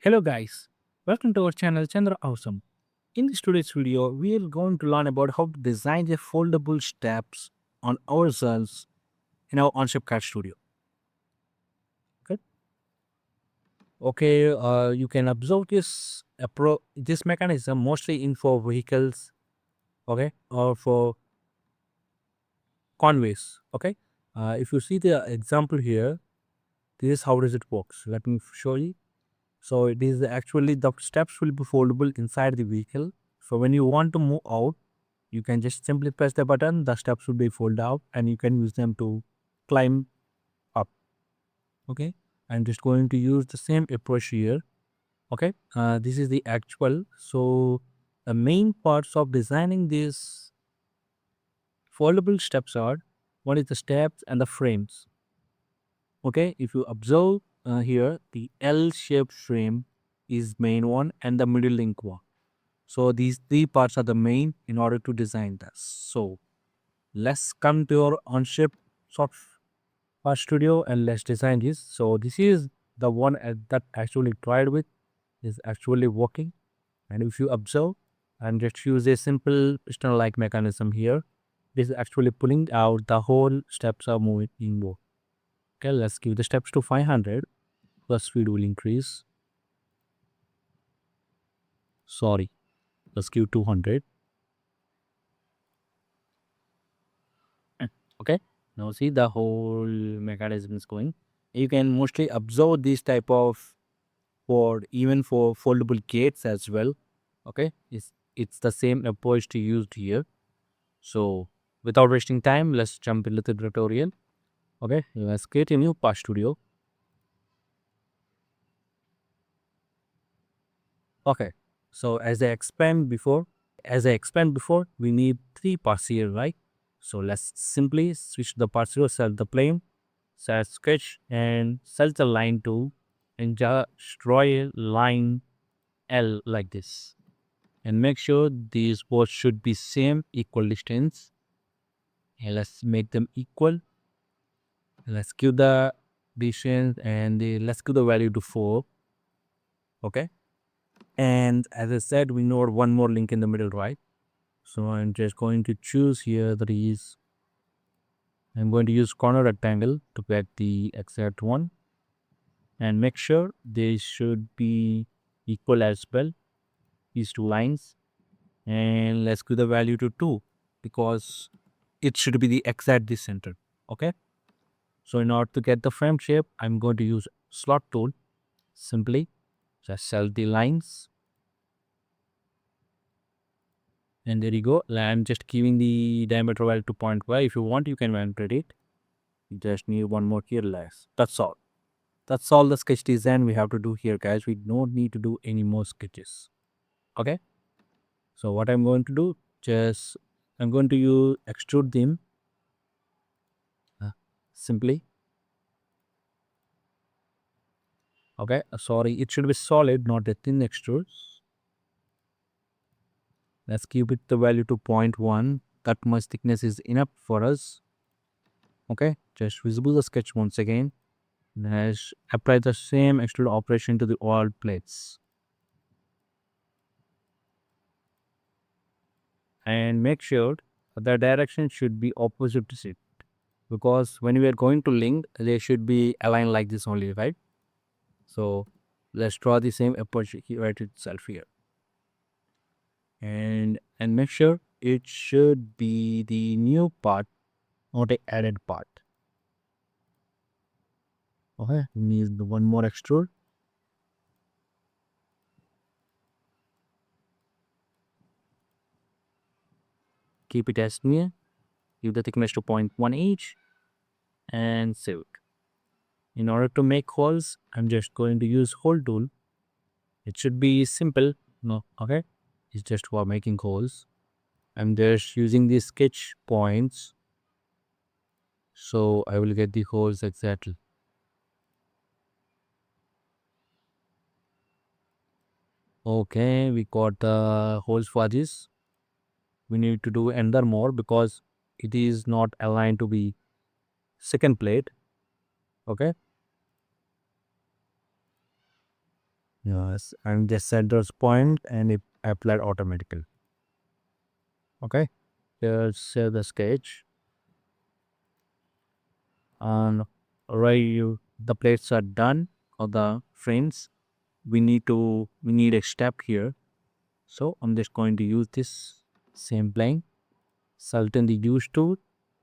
Hello guys, welcome to our channel ChandraAwesome. In this today's video, we are going to learn about how to design the foldable steps on ourselves in our Onshape CAD studio. Okay, you can observe this mechanism mostly in for vehicles, okay, or for conveys. Okay, if you see the example here, this is how does it works. Let me show you. So it is actually the steps will be foldable inside the vehicle. So when you want to move out, you can just simply press the button, the steps will be folded out and you can use them to climb up. Okay, I'm just going to use the same approach here. Okay, this is the actual. So the main parts of designing these foldable steps are, one is the steps and the frames. Okay, if you observe here, the L-shaped frame is main one and the middle link one. So these three parts are the main in order to design this. So let's come to your Onshape software studio and let's design this. So this is the one that actually tried with is actually working. And if you observe and just use a simple piston like mechanism here, this is actually pulling out the whole steps are moving inward. Okay, let's give the steps to 500 plus speed will increase. Sorry, let's give 200. Okay, now see the whole mechanism is going. You can mostly observe this type of for even for foldable gates as well. Okay, it's the same approach to used here. So without wasting time, let's jump into the tutorial. Okay, let's create a new part studio. Okay, so as I explained before, we need three parts here, right? So let's simply switch the parts here, select the plane, select sketch, and select the line tool, and just draw a line L like this. And make sure these both should be same equal distance. And let's make them equal. Let's give the distance and let's give the value to 4. Okay. And as I said, we know one more link in the middle, right? So I'm just going to choose here I'm going to use corner rectangle to get the exact one and make sure they should be equal as well, these two lines. And let's give the value to 2 because it should be the exact center. Okay. So in order to get the frame shape, I'm going to use slot tool. Simply just select the lines. And there you go. I'm just giving the diameter value to 0.5. If you want, you can manipulate it. You just need one more here less. That's all. That's all the sketch design we have to do here, guys. We don't need to do any more sketches. Okay. So what I'm going to do, I'm going to use extrude them. Simply. Okay. Sorry, it should be solid, not a thin extrude. Let's keep it the value to 0.1. That much thickness is enough for us. Okay, just visible the sketch once again. Let's apply the same extrude operation to the all plates. And make sure the direction should be opposite to it. Because when we are going to link, they should be aligned like this only, right? So let's draw the same approach here right itself here. And make sure it should be the new part, not the added part. Okay, we need one more extrude. Keep it as near. Give the thickness to 0.1 each and save it. In order to make holes, I'm just going to use hole tool. It should be simple. No, okay. It's just for making holes. I'm just using these sketch points. So I will get the holes exactly. Okay, we got the holes for this. We need to do another more because it is not aligned to be second plate. Okay. Yes, and just set those point and it applied automatically. Okay, let's save the sketch. And the plates are done, or the frames. We need a step here. So I'm just going to use this same plane, select the use tool,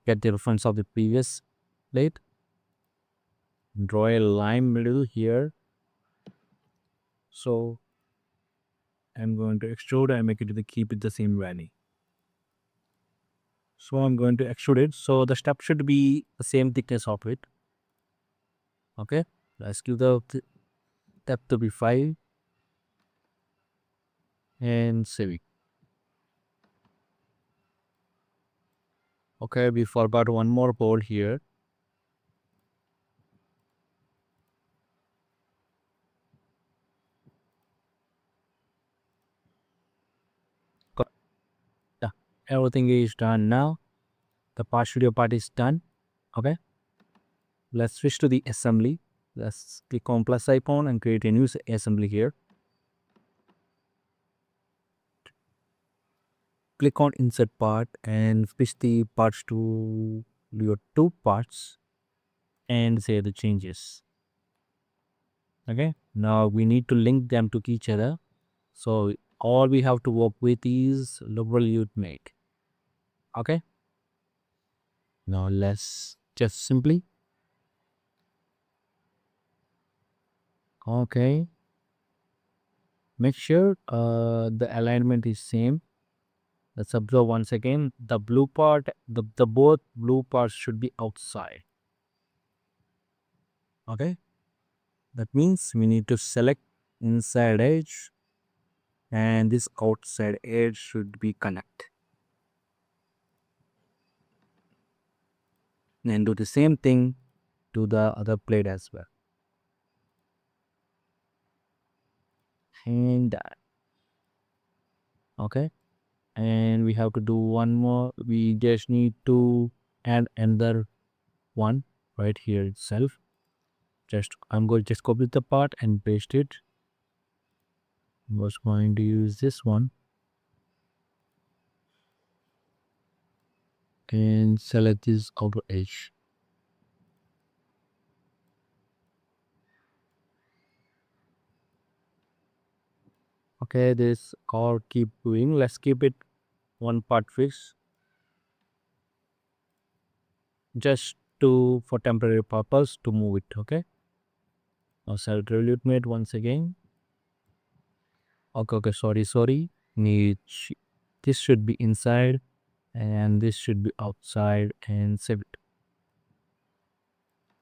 get the reference of the previous plate, draw a line middle here. So I'm going to extrude and make it keep it the same value. So I'm going to extrude it. So the step should be the same thickness of it. Okay, let's give the depth to be 5 and save it. Okay, we forgot one more board here. Yeah, everything is done now. The studio part is done. Okay, let's switch to the assembly. Let's click on plus icon and create a new assembly here. Click on insert part and switch the parts to your two parts and say the changes. Okay, now we need to link them to each other. So all we have to work with is logarithmic. Okay, now let's just simply okay, make sure the alignment is same. Let's observe once again the blue part, the both blue parts should be outside. Okay, that means we need to select inside edge and this outside edge should be connect, and do the same thing to the other plate as well. And okay, and we have to do one more. We just need to add another one right here itself. Just I'm going to just copy the part and paste it. I was going to use this one and select this outer edge. Okay, this all keep doing. Let's keep it one part fixed just to for temporary purpose to move it. Okay, now select revolute mate once again. Okay, sorry, need this should be inside and this should be outside and save it.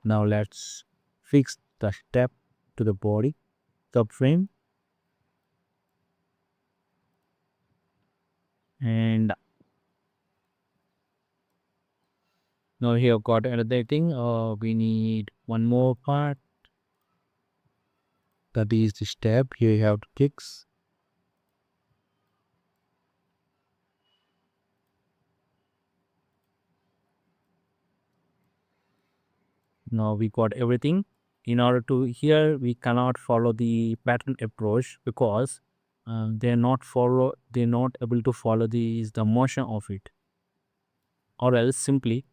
Now let's fix the step to the body subframe, and now here got another thing. We need one more part, that is the step. Here you have to fix. Now we got everything. In order to here we cannot follow the pattern approach because they're not able to follow the motion of it, or else simply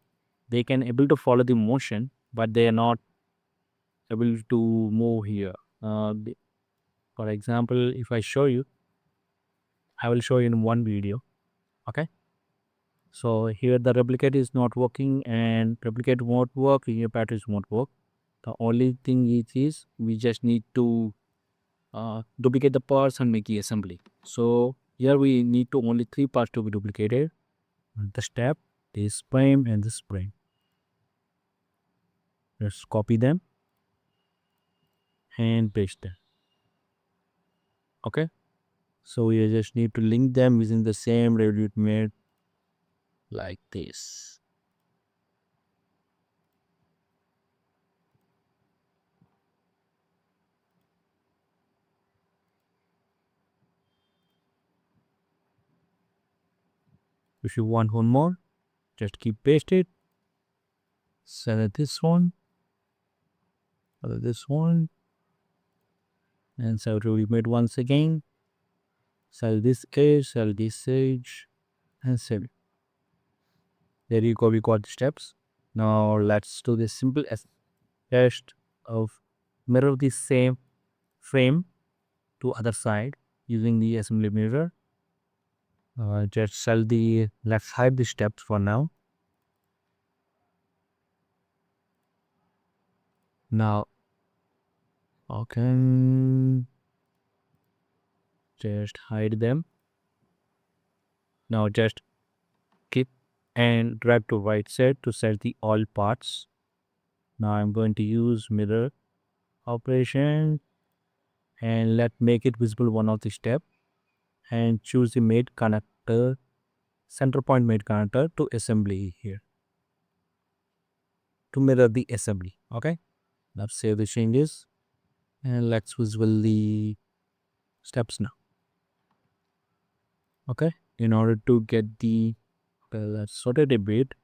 they can able to follow the motion but they are not able to move here. For example, if I show you, I will show you in one video. Okay, so here the replicate is not working and replicate won't work, here patterns won't work. The only thing is we just need to duplicate the parts and make the assembly. So here we need to only 3 parts to be duplicated: the step, this frame and this frame. Let's copy them and paste them. Okay, so we just need to link them using the same Revolute made like this. If you want one more, just keep paste it. Select this one, this one, And so to remove once again, sell this edge, sell this edge, and sell. There you go, we got the steps. Now let's do this simple as test of mirror the same frame to other side using the assembly mirror. Just sell the, let's hide the steps for now. Now, okay, just hide them. Now just keep and drag to right side to set the all parts. Now I'm going to use mirror operation and let make it visible one of the step and choose the made connector, center point made connector to assembly here to mirror the assembly. Okay, let's save the changes and let's visible the steps now. Okay, in order to get the let's sort it a bit.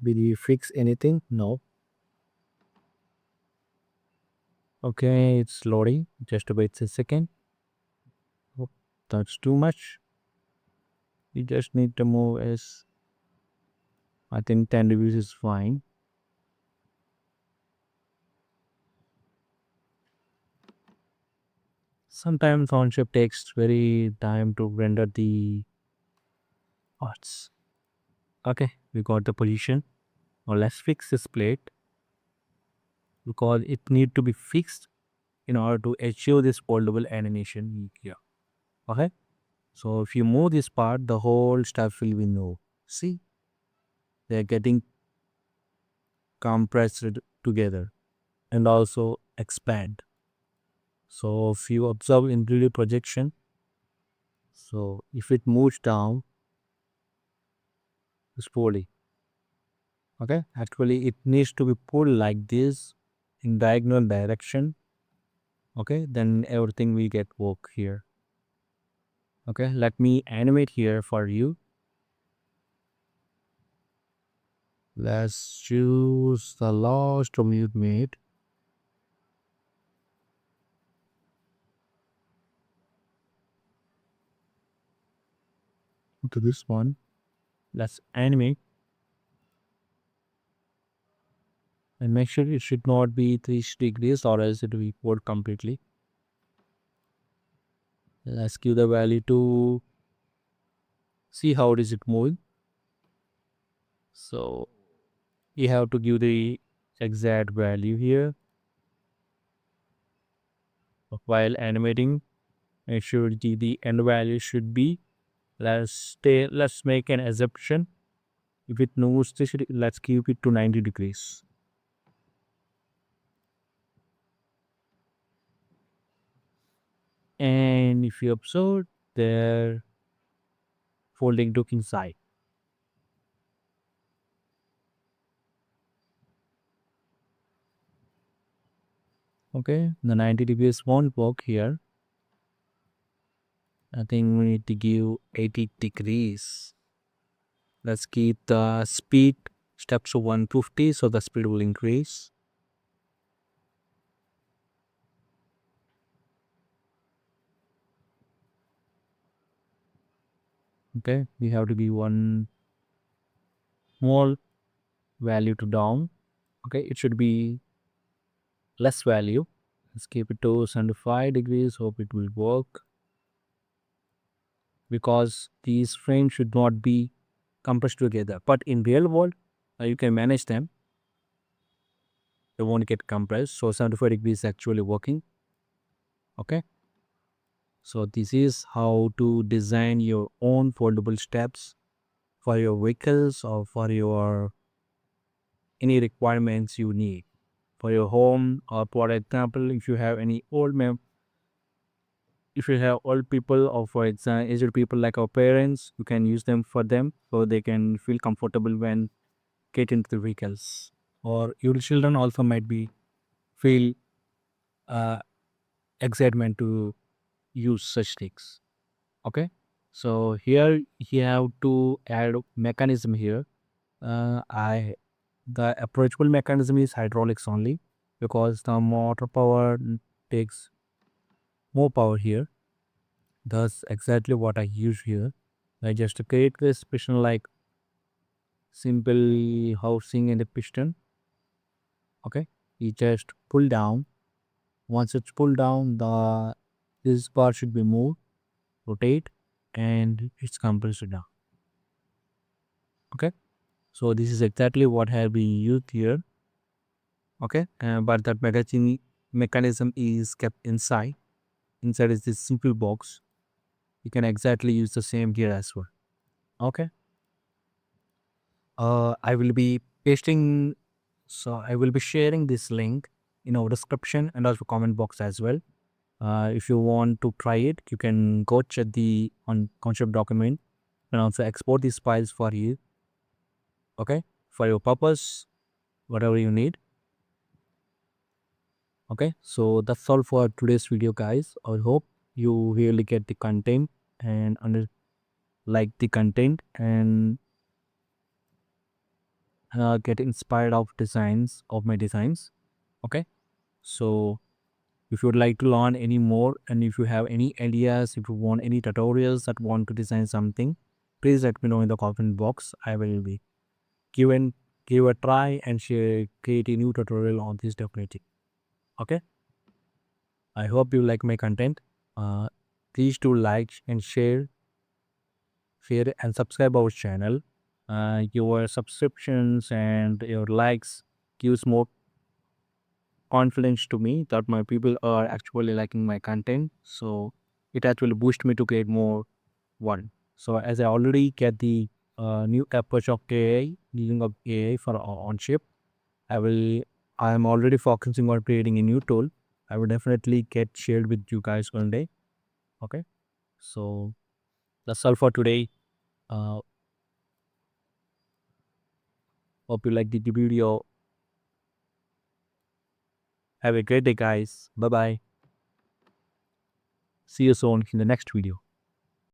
Did you fix anything? No. Okay, it's loading. Just wait a second. Oh, that's too much. You just need to move as I think 10 reviews is fine. Sometimes Onshape takes very time to render the parts. Okay, we got the position. Now let's fix this plate because it need to be fixed in order to achieve this foldable animation here. Okay, so if you move this part, the whole stuff will be moved. See, they're getting compressed together and also expand. So if you observe in 3D projection, so if it moves down slowly, okay, actually it needs to be pulled like this in diagonal direction. Okay, then everything will get work here. Okay, let me animate here for you. Let's choose the last one you made. To this one, let's animate and make sure it should not be 360 degrees or else it will be pulled completely. Let's give the value to see how is it moving. So you have to give the exact value here while animating. Make sure the end value should be, let's make an assumption. If it moves this, let's keep it to 90 degrees. And if you observe, they're folding to inside. Okay, the 90 degrees won't work here. I think we need to give 80 degrees. Let's keep the speed steps to 150 so the speed will increase. Okay, we have to give one more value to down. Okay, it should be less value. Let's keep it to 75 degrees. Hope it will work because these frames should not be compressed together. But in real world, you can manage them. They won't get compressed. So 75 degrees is actually working. Okay. So this is how to design your own foldable steps for your vehicles or for your any requirements you need for your home, or for example if you have any if you have old people or for example aged people like our parents, you can use them for them so they can feel comfortable when get into the vehicles, or your children also might be feel uh, excitement to use such things. Okay, so here you have to add mechanism here The approachable mechanism is hydraulics only, because the motor power takes more power here. That's exactly what I use here. I just create this piston like simple housing and a piston. Okay, you just pull down. Once it's pulled down, the this part should be moved, rotate, and it's compressed down. Okay, so this is exactly what have been used here. Okay, but that mechanism is kept inside. Inside is this simple box. You can exactly use the same here as well. Okay, I will be pasting. So I will be sharing this link in our description and also comment box as well. If you want to try it, you can go check the on concept document and also export these files for you. Okay, for your purpose, whatever you need. Okay, so that's all for today's video, guys. I hope you really get the content and like the content and get inspired of designs of my designs. Okay, so if you would like to learn any more, and if you have any ideas, if you want any tutorials that want to design something, please let me know in the comment box. I will be give a try and share create a new tutorial on this definitely. Okay, I hope you like my content. Please do like and share and subscribe our channel. Your subscriptions and your likes gives more confidence to me that my people are actually liking my content. So it actually boosts me to create more one. So as I already get the new approach of AI, using of AI for Onshape, I am already focusing on creating a new tool. I will definitely get shared with you guys one day. Okay. So that's all for today. Uh, hope you like the video. Have a great day, guys. Bye bye. See you soon in the next video.